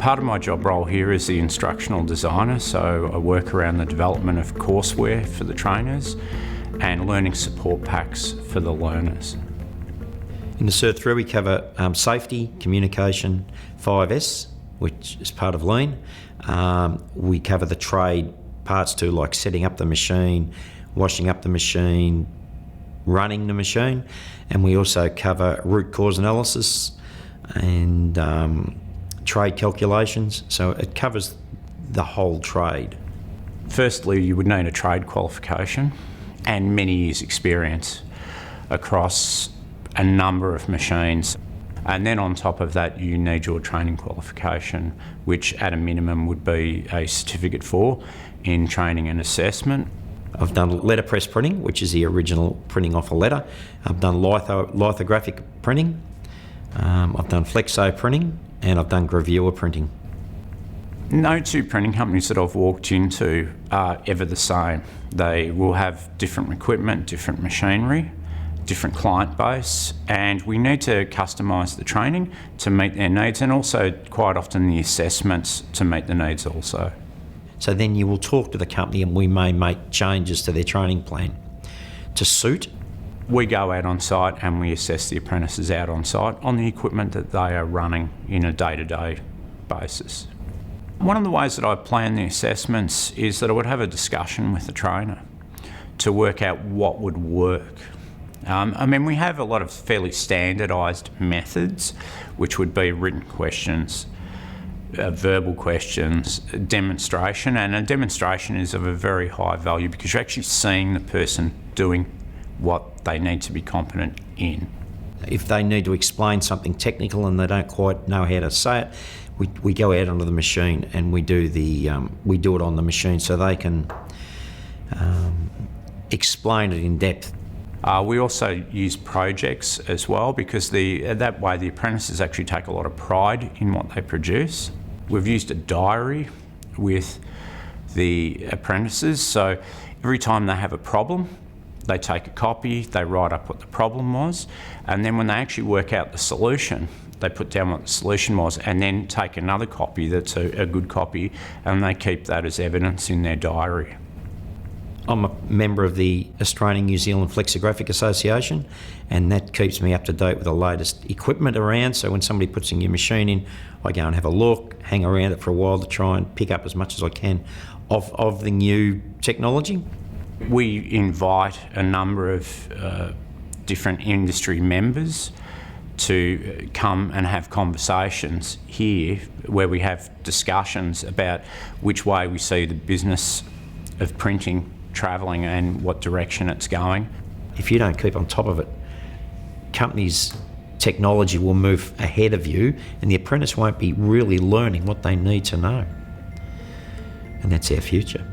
Part of my job role here is the instructional designer, so I work around the development of courseware for the trainers and learning support packs for the learners. In the Cert 3 we cover safety, communication, 5S, which is part of Lean. We cover the trade parts too, like setting up the machine, washing up the machine, running the machine, and we also cover root cause analysis and trade calculations, so it covers the whole trade. Firstly, you would need a trade qualification and many years' experience across a number of machines. And then on top of that, you need your training qualification, which at a minimum would be a certificate in training and assessment. I've done letterpress printing, which is the original printing off a letter. I've done lithographic printing. I've done flexo printing, and I've done gravure printing. No two printing companies that I've walked into are ever the same. They will have different equipment, different machinery, different client base, and we need to customise the training to meet their needs, and also quite often the assessments to meet the needs also. So then you will talk to the company and we may make changes to their training plan to suit. We go out on site and we assess the apprentices out on site on the equipment that they are running in a day-to-day basis. One of the ways that I plan the assessments is that I would have a discussion with the trainer to work out what would work. We have a lot of fairly standardised methods, which would be written questions, verbal questions, demonstration, and a demonstration is of a very high value because you're actually seeing the person doing what they need to be competent in. If they need to explain something technical and they don't quite know how to say it, we go out onto the machine and we do it on the machine so they can explain it in depth. We also use projects as well because that way the apprentices actually take a lot of pride in what they produce. We've used a diary with the apprentices, so every time they have a problem, they take a copy, they write up what the problem was, and then when they actually work out the solution, they put down what the solution was and then take another copy that's a good copy, and they keep that as evidence in their diary. I'm a member of the Australian New Zealand Flexographic Association, and that keeps me up to date with the latest equipment around. So when somebody puts a new machine in, I go and have a look, hang around it for a while to try and pick up as much as I can of the new technology. We invite a number of different industry members to come and have conversations here where we have discussions about which way we see the business of printing travelling and what direction it's going. If you don't keep on top of it, companies' technology will move ahead of you and the apprentice won't be really learning what they need to know. And that's our future.